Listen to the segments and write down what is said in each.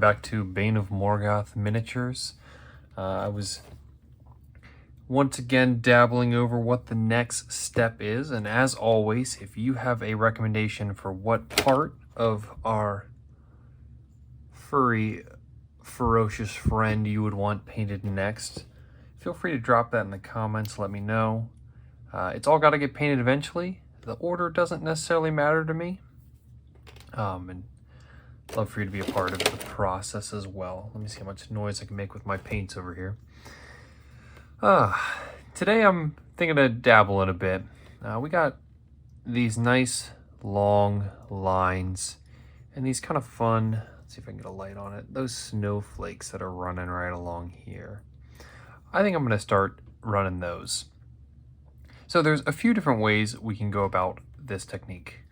back to Bane of Morgoth Miniatures. I was once again dabbling over what the next step is, and as always, if you have a recommendation for what part of our furry, ferocious friend you would want painted next, feel free to drop that in the comments, let me know. It's all got to get painted eventually. The order doesn't necessarily matter to me. And love for you to be a part of the process as well. Let me see how much noise I can make with my paints over here. Today I'm thinking to dabble in a bit. We got these nice long lines and these kind of fun, let's see if I can get a light on it, those snowflakes that are running right along here. I think I'm going to start running those. So there's a few different ways we can go about this technique.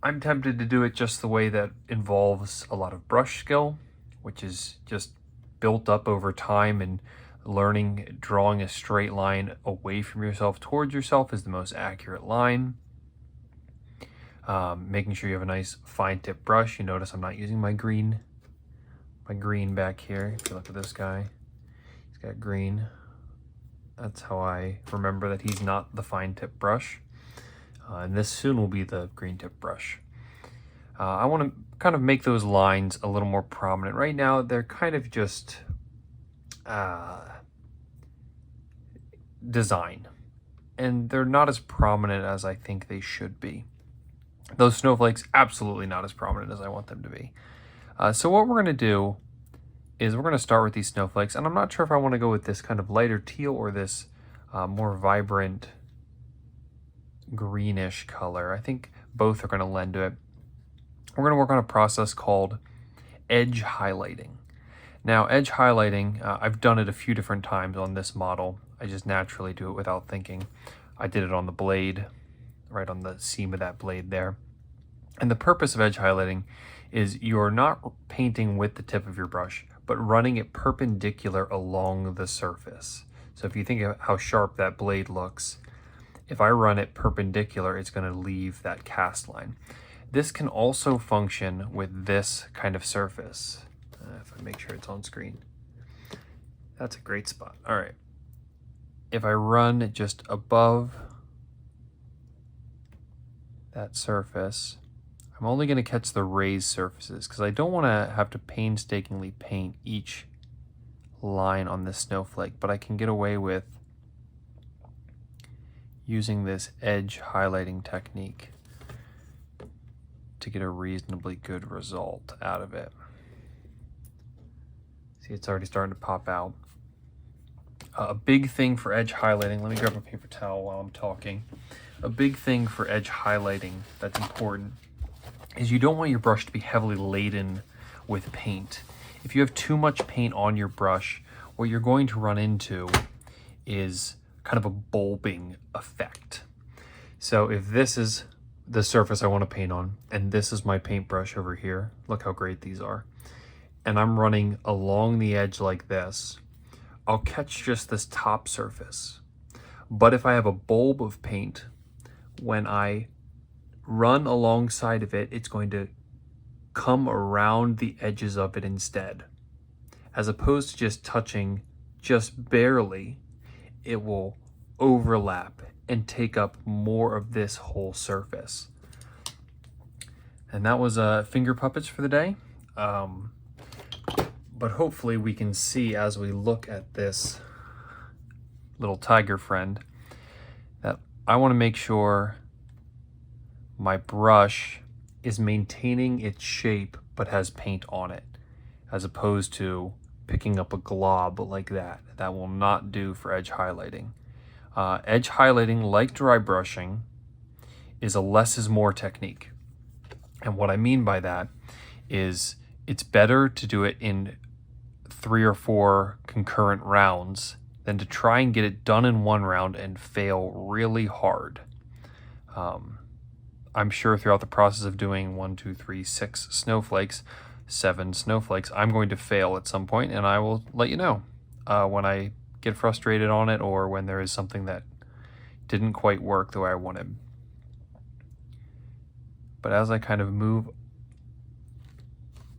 I'm tempted to do it just the way that involves a lot of brush skill, which is just built up over time, and learning drawing a straight line away from yourself towards yourself is the most accurate line. Making sure you have a nice fine tip brush. You notice I'm not using my green back here. If you look at this guy, he's got green. That's how I remember that he's not the fine tip brush. And this soon will be the green tip brush. I want to kind of make those lines a little more prominent. Right now, they're kind of just design, and they're not as prominent as I think they should be. Those snowflakes, absolutely not as prominent as I want them to be. So what we're going to do is we're going to start with these snowflakes, and I'm not sure if I want to go with this kind of lighter teal or this more vibrant greenish color. I think both are going to lend to it. We're going to work on a process called edge highlighting. Now, edge highlighting, I've done it a few different times on this model. I just naturally do it without thinking. I did it on the blade, right on the seam of that blade there. And the purpose of edge highlighting is you're not painting with the tip of your brush, but running it perpendicular along the surface. So if you think of how sharp that blade looks, if I run it perpendicular, it's going to leave that cast line. This can also function with this kind of surface. If I make sure it's on screen. That's a great spot. All right. If I run just above that surface, I'm only going to catch the raised surfaces because I don't want to have to painstakingly paint each line on this snowflake, but I can get away with using this edge highlighting technique to get a reasonably good result out of it. See, it's already starting to pop out. A big thing for edge highlighting, let me grab a paper towel while I'm talking. A big thing for edge highlighting that's important is you don't want your brush to be heavily laden with paint. If you have too much paint on your brush, what you're going to run into is kind of a bulbing effect. So if this is the surface I want to paint on, and this is my paintbrush over here, look how great these are, and I'm running along the edge like this, I'll catch just this top surface. But if I have a bulb of paint, when I run alongside of it, it's going to come around the edges of it instead. As opposed to just touching just barely, it will overlap and take up more of this whole surface. And that was finger puppets for the day. But hopefully we can see as we look at this little tiger friend that I want to make sure my brush is maintaining its shape but has paint on it, as opposed to picking up a glob like that. That will not do for edge highlighting. Edge highlighting, like dry brushing, is a less is more technique. And what I mean by that is it's better to do it in 3 or 4 concurrent rounds than to try and get it done in one round and fail really hard. I'm sure throughout the process of doing 1, 2, 3, 6 snowflakes, 7 snowflakes, I'm going to fail at some point, and I will let you know when I get frustrated on it or when there is something that didn't quite work the way I wanted. But as I kind of move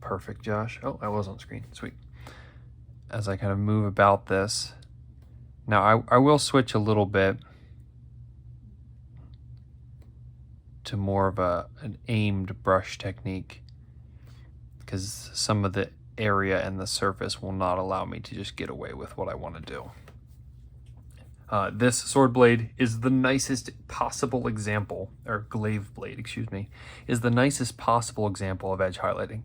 Perfect, Josh. Oh, I was on screen. Sweet. As I kind of move about this. Now, I will switch a little bit to more of an aimed brush technique, because some of the area and the surface will not allow me to just get away with what I want to do. This sword blade is the nicest possible example, or glaive blade, excuse me, is the nicest possible example of edge highlighting.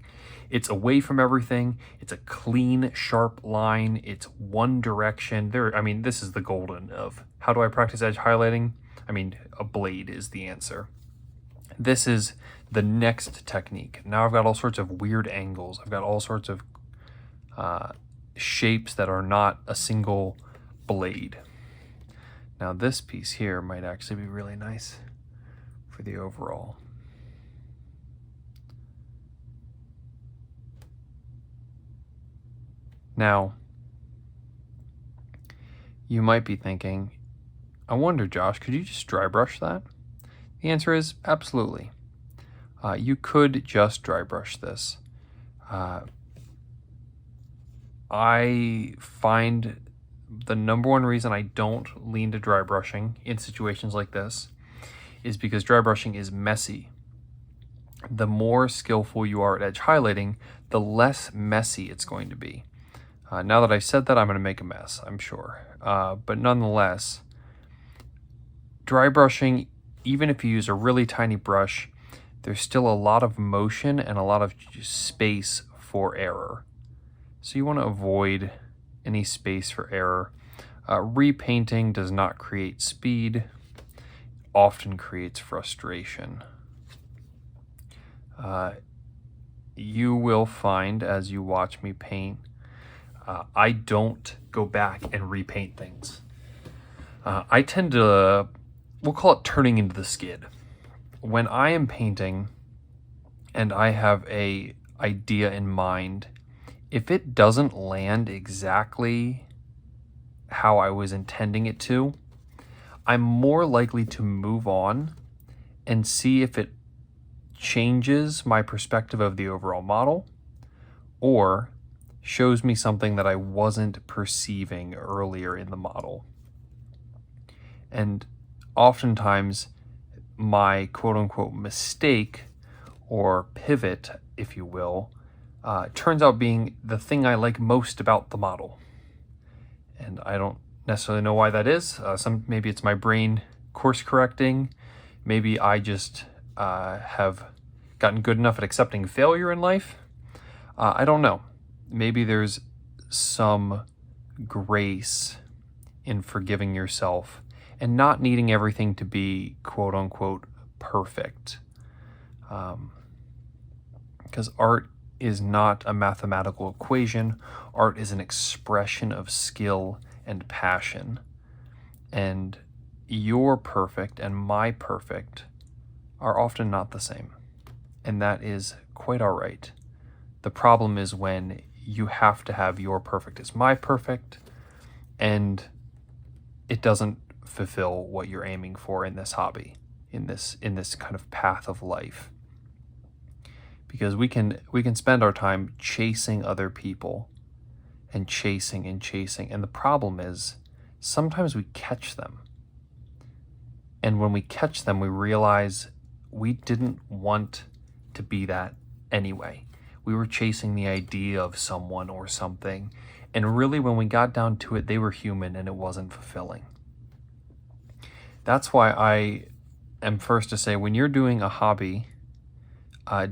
It's away from everything. It's a clean, sharp line. It's one direction. I mean, this is the golden of how do I practice edge highlighting? I mean, a blade is the answer. This is the next technique. Now I've got all sorts of weird angles. I've got all sorts of shapes that are not a single blade. Now this piece here might actually be really nice for the overall. Now, you might be thinking, I wonder, Josh, could you just dry brush that? The answer is absolutely. You could just dry brush this. I find the number one reason I don't lean to dry brushing in situations like this is because dry brushing is messy. The more skillful you are at edge highlighting, the less messy it's going to be. Now that I've said that, I'm going to make a mess, I'm sure. But nonetheless, dry brushing, even if you use a really tiny brush, there's still a lot of motion and a lot of space for error. So you want to avoid any space for error. Repainting does not create speed, often creates frustration. You will find as you watch me paint, I don't go back and repaint things. I tend to, we'll call it turning into the skid. When I am painting and I have a idea in mind, if it doesn't land exactly how I was intending it to, I'm more likely to move on and see if it changes my perspective of the overall model or shows me something that I wasn't perceiving earlier in the model. And oftentimes my quote-unquote mistake or pivot, if you will, turns out being the thing I like most about the model. And I don't necessarily know why that is. Maybe it's my brain course correcting. Maybe I just have gotten good enough at accepting failure in life. I don't know. Maybe there's some grace in forgiving yourself and not needing everything to be quote unquote perfect. Because art is not a mathematical equation. Art is an expression of skill and passion. And your perfect and my perfect are often not the same. And that is quite all right. The problem is when you have to have your perfect as my perfect, and it doesn't fulfill what you're aiming for in this hobby, in this kind of path of life. Because we can spend our time chasing other people and chasing, and the problem is sometimes we catch them. And when we catch them, we realize we didn't want to be that anyway. We were chasing the idea of someone or something, and really when we got down to it, they were human and it wasn't fulfilling. That's why I am first to say, when you're doing a hobby,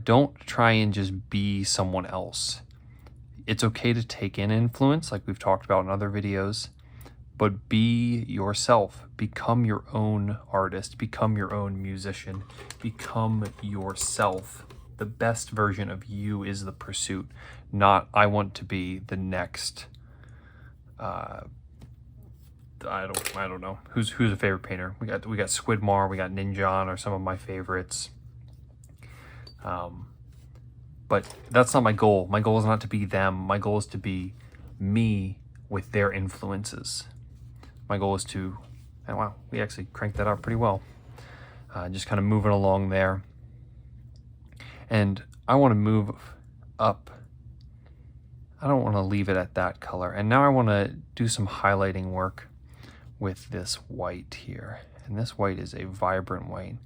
don't try and just be someone else. It's okay to take in influence, like we've talked about in other videos, but be yourself. Become your own artist. Become your own musician. Become yourself. The best version of you is the pursuit, not I want to be the next. I don't know who's a favorite painter. We got Squidmar, we got Ninjon, are some of my favorites. But that's not my goal. My goal is not to be them. My goal is to be me with their influences. My goal is to, and wow, we actually cranked that out pretty well. Just kind of moving along there. And I want to move up. I don't want to leave it at that color. And now I want to do some highlighting work with this white here. And this white is a vibrant white.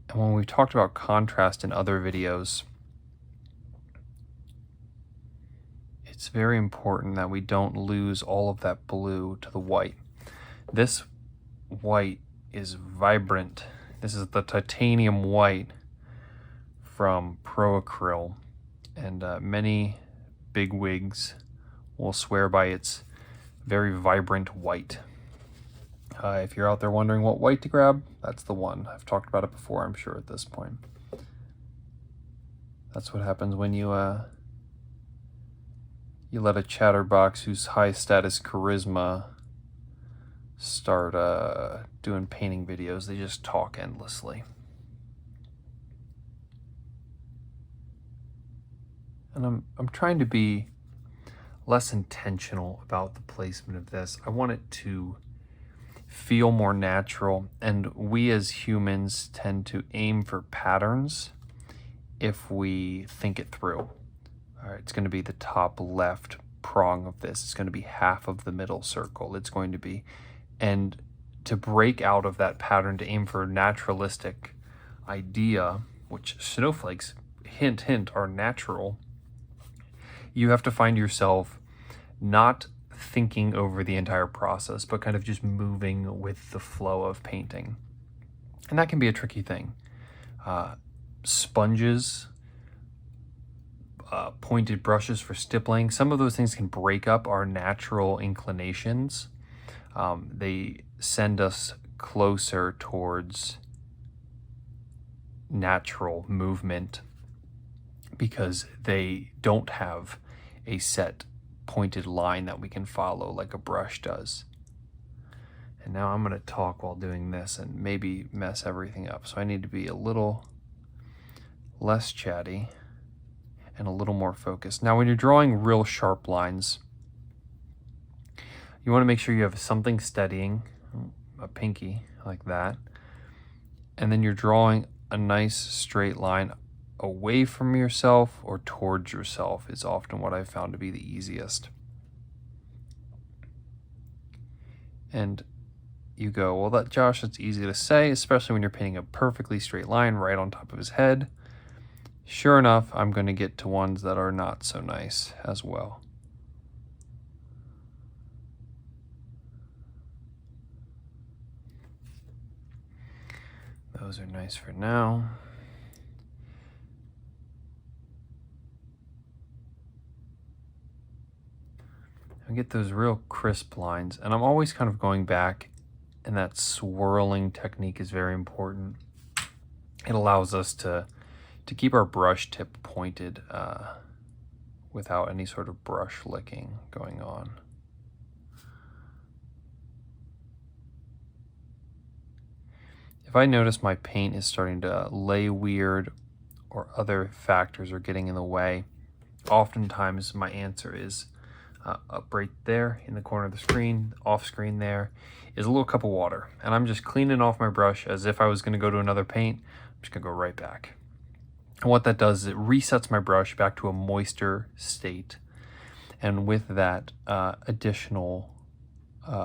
And when we've talked about contrast in other videos, it's very important that we don't lose all of that blue to the white. This white is vibrant. This is the titanium white from Pro Acryl, and many big wigs will swear by its very vibrant white. If you're out there wondering what white to grab, that's the one. I've talked about it before, I'm sure, at this point. That's what happens when you let a chatterbox whose high status charisma start doing painting videos. They just talk endlessly. And I'm trying to be less intentional about the placement of this. I want it to feel more natural, and we as humans tend to aim for patterns if we think it through. All right, it's going to be the top left prong of this. It's going to be half of the middle circle. It's going to be, and to break out of that pattern, to aim for a naturalistic idea, which snowflakes, hint, hint, are natural, you have to find yourself not thinking over the entire process, but kind of just moving with the flow of painting. And that can be a tricky thing. Sponges, pointed brushes for stippling, some of those things can break up our natural inclinations. They send us closer towards natural movement because they don't have a set pointed line that we can follow like a brush does. And now I'm going to talk while doing this and maybe mess everything up. So I need to be a little less chatty and a little more focused. Now when you're drawing real sharp lines, you want to make sure you have something steadying, a pinky like that, and then you're drawing a nice straight line away from yourself or towards yourself is often what I've found to be the easiest. And you go, well, Josh, that's easy to say, especially when you're painting a perfectly straight line right on top of his head. Sure enough, I'm going to get to ones that are not so nice as well. Those are nice for now. I get those real crisp lines, and I'm always kind of going back, and that swirling technique is very important. It allows us to keep our brush tip pointed without any sort of brush licking going on. If I notice my paint is starting to lay weird or other factors are getting in the way, oftentimes my answer is up right there in the corner of the screen, off screen there, is a little cup of water. And I'm just cleaning off my brush as if I was going to go to another paint. I'm just going to go right back. And what that does is it resets my brush back to a moister state. And with that additional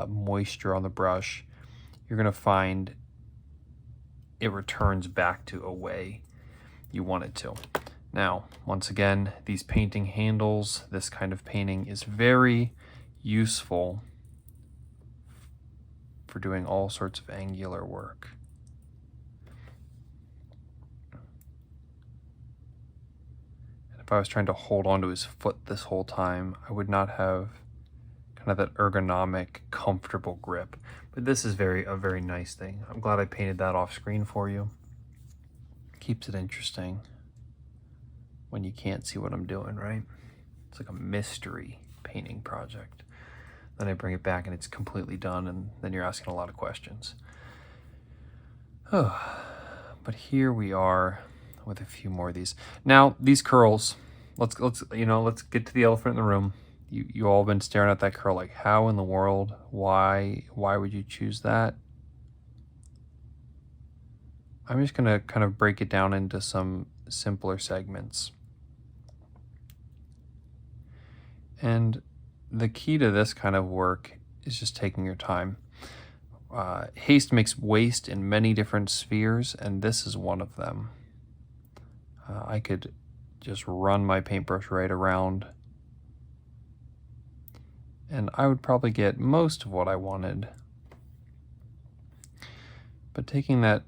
moisture on the brush, you're going to find it returns back to a way you want it to. Now, once again, these painting handles, this kind of painting is very useful for doing all sorts of angular work. And if I was trying to hold onto his foot this whole time, I would not have kind of that ergonomic, comfortable grip. But this is a very nice thing. I'm glad I painted that off screen for you. Keeps it interesting when you can't see what I'm doing, right? It's like a mystery painting project. Then I bring it back and it's completely done, and then you're asking a lot of questions. Oh, but here we are with a few more of these. Now, these curls, let's get to the elephant in the room. You all been staring at that curl like, how in the world? Why would you choose that? I'm just gonna kind of break it down into some simpler segments. And the key to this kind of work is just taking your time. Haste makes waste in many different spheres, and this is one of them. I could just run my paintbrush right around, and I would probably get most of what I wanted. But taking that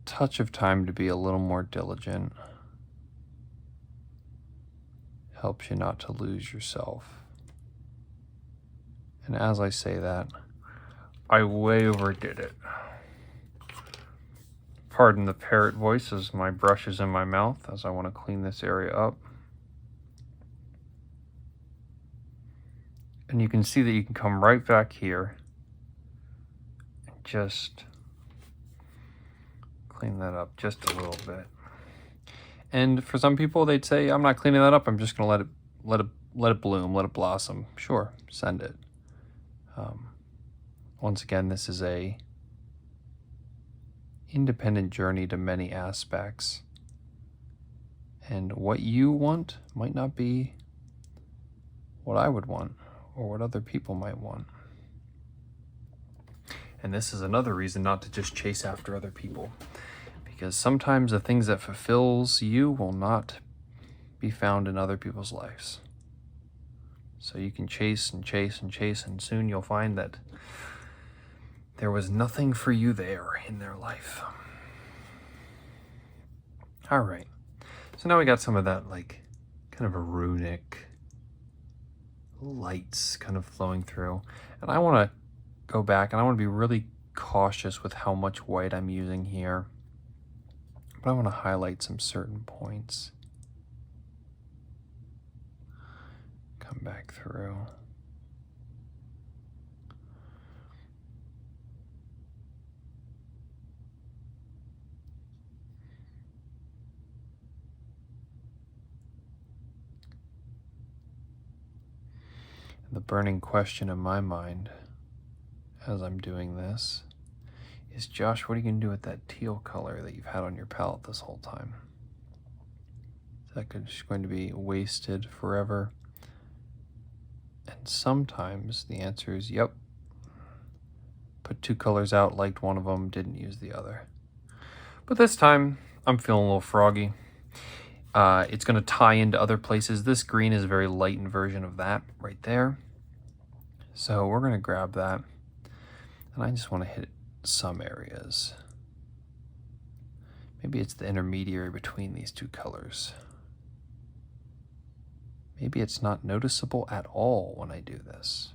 touch of time to be a little more diligent helps you not to lose yourself. And as I say that, I way overdid it. Pardon the parrot voice as my brush is in my mouth as I want to clean this area up. And you can see that you can come right back here and just clean that up just a little bit. And for some people, they'd say, I'm not cleaning that up. I'm just going to let it bloom, let it blossom. Sure, send it. Once again, this is a independent journey to many aspects. And what you want might not be what I would want or what other people might want. And this is another reason not to just chase after other people, because sometimes the things that fulfills you will not be found in other people's lives. So you can chase and chase and chase, and soon you'll find that there was nothing for you there in their life. All right. So now we got some of that like kind of a runic lights kind of flowing through. And I want to go back and I want to be really cautious with how much white I'm using here. But I want to highlight some certain points. Come back through. The burning question in my mind as I'm doing this is, Josh, what are you going to do with that teal color that you've had on your palette this whole time? Is that just going to be wasted forever? And sometimes the answer is, yep. Put two colors out, liked one of them, didn't use the other. But this time, I'm feeling a little froggy. It's going to tie into other places. This green is a very lightened version of that right there. So we're going to grab that. And I just want to hit some areas. Maybe it's the intermediary between these two colors. Maybe it's not noticeable at all when I do this.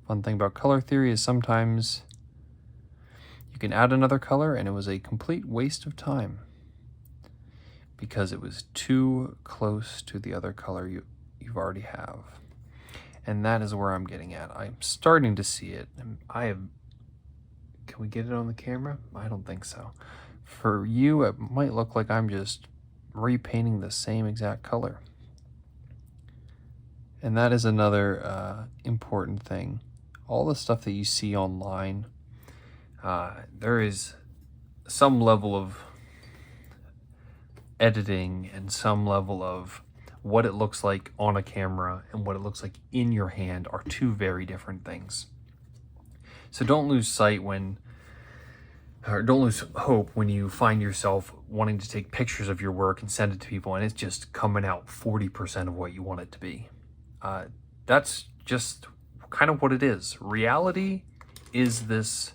Fun thing about color theory is sometimes you can add another color and it was a complete waste of time because it was too close to the other color you've already have. And that is where I'm getting at. I'm starting to see it. Can we get it on the camera? I don't think so. For you, it might look like I'm just repainting the same exact color. And that is another important thing. All the stuff that you see online, there is some level of editing and some level of what it looks like on a camera and what it looks like in your hand are two very different things. So don't lose sight don't lose hope when you find yourself wanting to take pictures of your work and send it to people and it's just coming out 40% of what you want it to be. That's just kind of what it is. Reality is this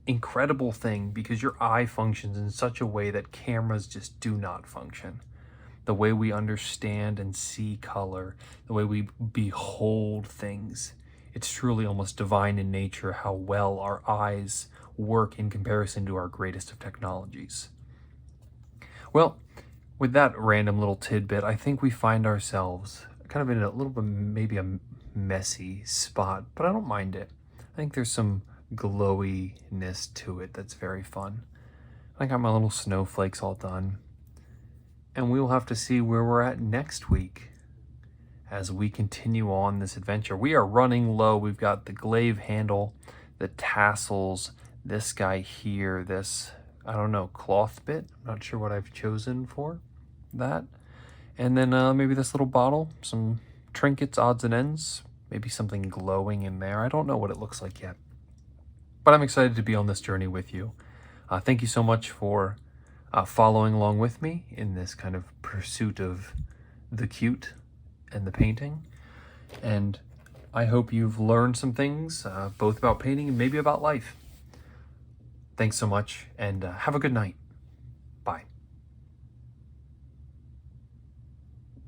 incredible thing because your eye functions in such a way that cameras just do not function. The way we understand and see color, the way we behold things, it's truly almost divine in nature how well our eyes work in comparison to our greatest of technologies. Well, with that random little tidbit, I think we find ourselves kind of in a little bit, maybe a messy spot, but I don't mind it. I think there's some glowiness to it that's very fun. I got my little snowflakes all done. And we will have to see where we're at next week as we continue on this adventure. We are running low. We've got the glaive handle, the tassels, this guy here, this, I don't know, cloth bit. I'm not sure what I've chosen for that. And then maybe this little bottle, some trinkets, odds and ends, maybe something glowing in there. I don't know what it looks like yet. But I'm excited to be on this journey with you. Thank you so much for following along with me in this kind of pursuit of the cute and the painting. And I hope you've learned some things, both about painting and maybe about life. Thanks so much, and have a good night.